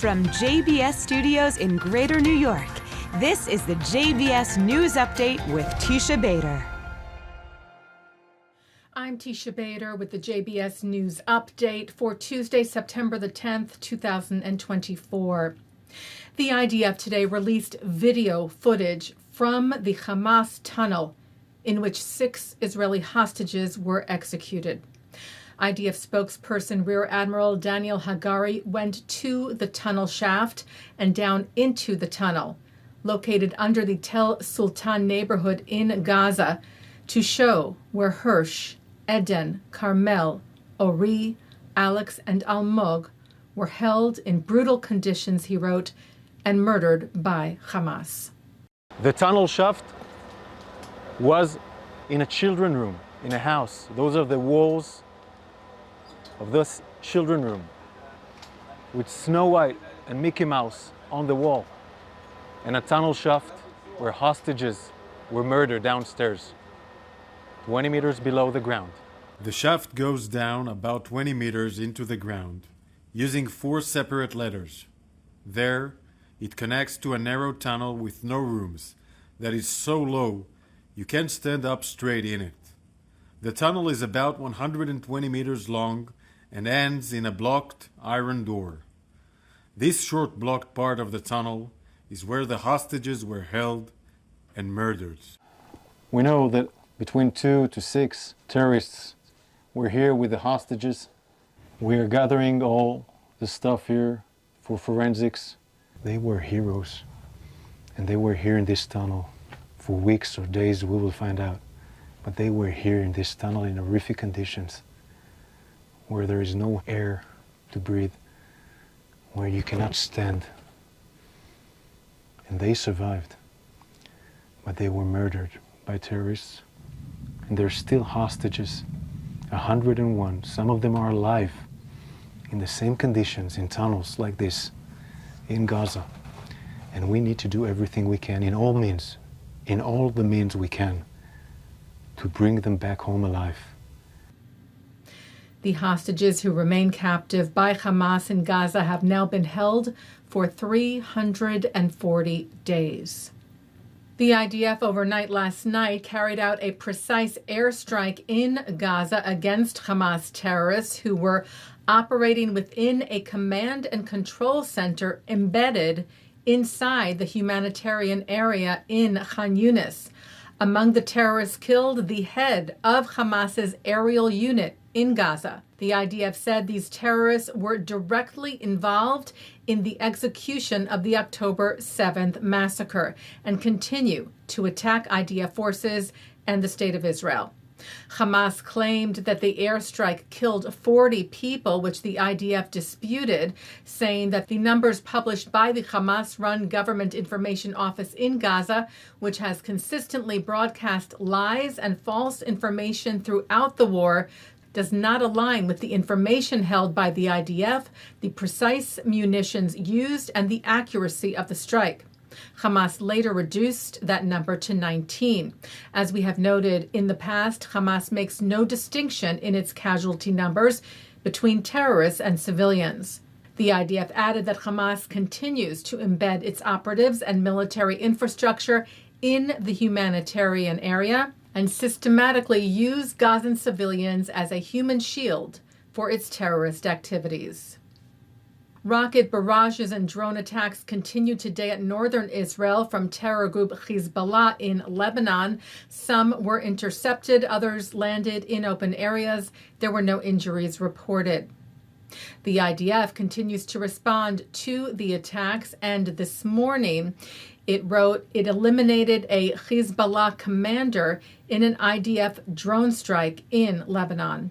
From JBS Studios in Greater New York, this is the JBS News Update with Teisha Bader. I'm Teisha Bader with the JBS News Update for Tuesday, September the 10th, 2024. The IDF today released video footage from the Hamas tunnel in which 6 Israeli hostages were executed. IDF spokesperson Rear Admiral Daniel Hagari went to the tunnel shaft and down into the tunnel, located under the Tel Sultan neighborhood in Gaza, to show where Hirsch, Eden, Carmel, Ori, Alex, and Almog were held in brutal conditions, he wrote, and murdered by Hamas. The tunnel shaft was in a children's room, in a house. Those are the walls of this children's room, with Snow White and Mickey Mouse on the wall, and a tunnel shaft where hostages were murdered downstairs, 20 meters below the ground. The shaft goes down about 20 meters into the ground, using 4 separate ladders. There, it connects to a narrow tunnel with no rooms that is so low you can't stand up straight in it. The tunnel is about 120 meters long and ends in a blocked iron door. This short blocked part of the tunnel is where the hostages were held and murdered. We know that between 2 to 6 terrorists were here with the hostages. We are gathering all the stuff here for forensics. They were heroes, and they were here in this tunnel for weeks or days, we will find out. But they were here in this tunnel in horrific conditions, where there is no air to breathe, where you cannot stand. And they survived, but they were murdered by terrorists. And they're still hostages, 101. Some of them are alive in the same conditions in tunnels like this in Gaza. And we need to do everything we can in all the means we can, to bring them back home alive. The hostages who remain captive by Hamas in Gaza have now been held for 340 days. The IDF overnight last night carried out a precise airstrike in Gaza against Hamas terrorists who were operating within a command and control center embedded inside the humanitarian area in Khan Yunis. Among the terrorists killed, the head of Hamas's aerial unit in Gaza. The IDF said these terrorists were directly involved in the execution of the October 7th massacre and continue to attack IDF forces and the State of Israel. Hamas claimed that the airstrike killed 40 people, which the IDF disputed, saying that the numbers published by the Hamas-run Government Information Office in Gaza, which has consistently broadcast lies and false information throughout the war, does not align with the information held by the IDF, the precise munitions used, and the accuracy of the strike. Hamas later reduced that number to 19. As we have noted in the past, Hamas makes no distinction in its casualty numbers between terrorists and civilians. The IDF added that Hamas continues to embed its operatives and military infrastructure in the humanitarian area and systematically use Gazan civilians as a human shield for its terrorist activities. Rocket barrages and drone attacks continue today at northern Israel from terror group Hezbollah in Lebanon. Some were intercepted, others landed in open areas. There were no injuries reported. The IDF continues to respond to the attacks, and this morning it wrote it eliminated a Hezbollah commander in an IDF drone strike in Lebanon.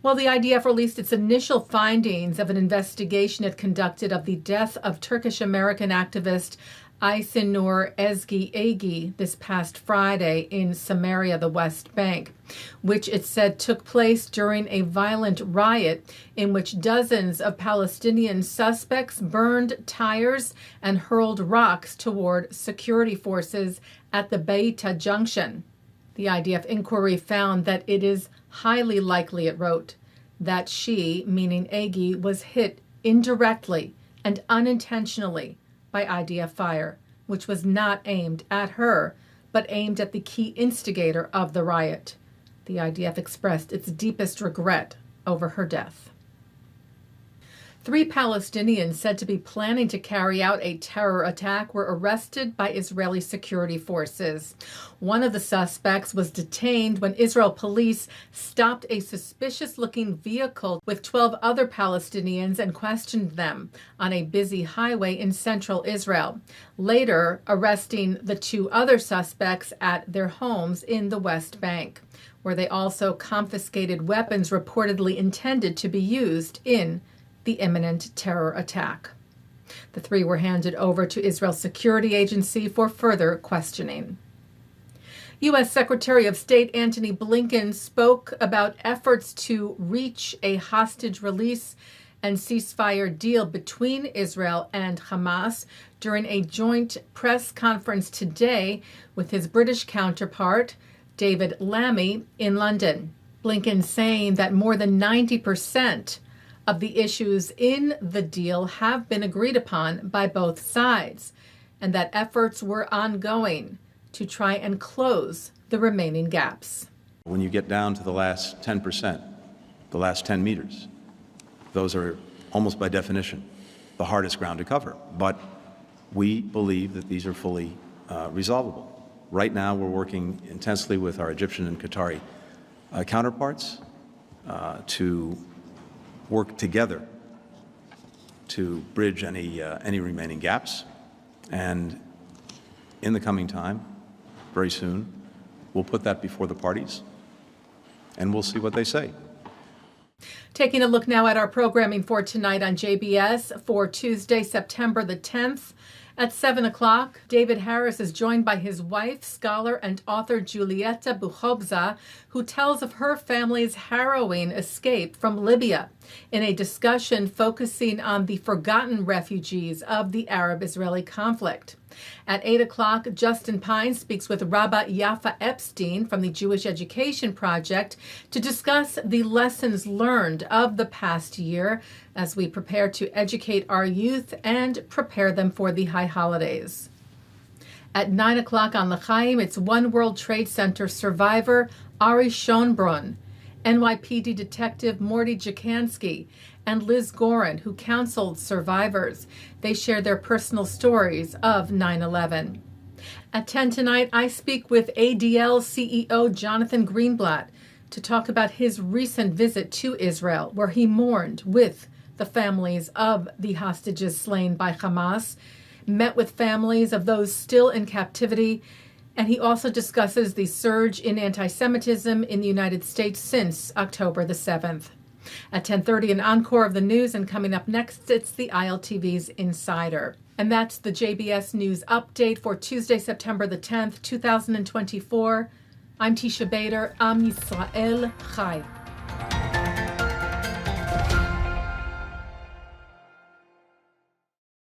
Well, the IDF released its initial findings of an investigation it conducted of the death of Turkish-American activist Aysenur Ezgi Agi this past Friday in Samaria, the West Bank, which it said took place during a violent riot in which dozens of Palestinian suspects burned tires and hurled rocks toward security forces at the Beita Junction. The IDF inquiry found that it is highly likely, it wrote, that she, meaning Agi, was hit indirectly and unintentionally by IDF fire, which was not aimed at her, but aimed at the key instigator of the riot. The IDF expressed its deepest regret over her death. 3 Palestinians said to be planning to carry out a terror attack were arrested by Israeli security forces. One of the suspects was detained when Israel police stopped a suspicious-looking vehicle with 12 other Palestinians and questioned them on a busy highway in central Israel, later arresting the 2 other suspects at their homes in the West Bank, where they also confiscated weapons reportedly intended to be used in the imminent terror attack. The 3 were handed over to Israel's security agency for further questioning. U.S. Secretary of State Antony Blinken spoke about efforts to reach a hostage release and ceasefire deal between Israel and Hamas during a joint press conference today with his British counterpart, David Lammy, in London. Blinken saying that more than 90% of the issues in the deal have been agreed upon by both sides, and that efforts were ongoing to try and close the remaining gaps. When you get down to the last 10%, the last 10 meters, those are almost by definition the hardest ground to cover. But we believe that these are fully resolvable. Right now, we're working intensely with our Egyptian and Qatari counterparts to work together to bridge any remaining gaps. And in the coming time, very soon, we'll put that before the parties, and we'll see what they say. Taking a look now at our programming for tonight on JBS for Tuesday, September the 10th. At 7 o'clock, David Harris is joined by his wife, scholar and author Giulietta Boukhobza, who tells of her family's harrowing escape from Libya in a discussion focusing on the forgotten refugees of the Arab-Israeli conflict. At 8 o'clock, Justin Pine speaks with Rabba Yaffa Epstein from the Jewish Education Project to discuss the lessons learned of the past year as we prepare to educate our youth and prepare them for the high holidays. At 9 o'clock on L'chaim, it's One World Trade Center survivor Ari Schonbrunn, NYPD Detective Morty Jacansky, and Liz Gorin, who counseled survivors. They share their personal stories of 9/11. At 10 tonight, I speak with ADL CEO Jonathan Greenblatt to talk about his recent visit to Israel, where he mourned with the families of the hostages slain by Hamas, met with families of those still in captivity, and he also discusses the surge in anti-Semitism in the United States since October the 7th. At 10:30, an encore of the news, and coming up next, it's the ILTV's Insider. And that's the JBS News Update for Tuesday, September the 10th, 2024. I'm Teisha Bader. Am Yisrael Chai.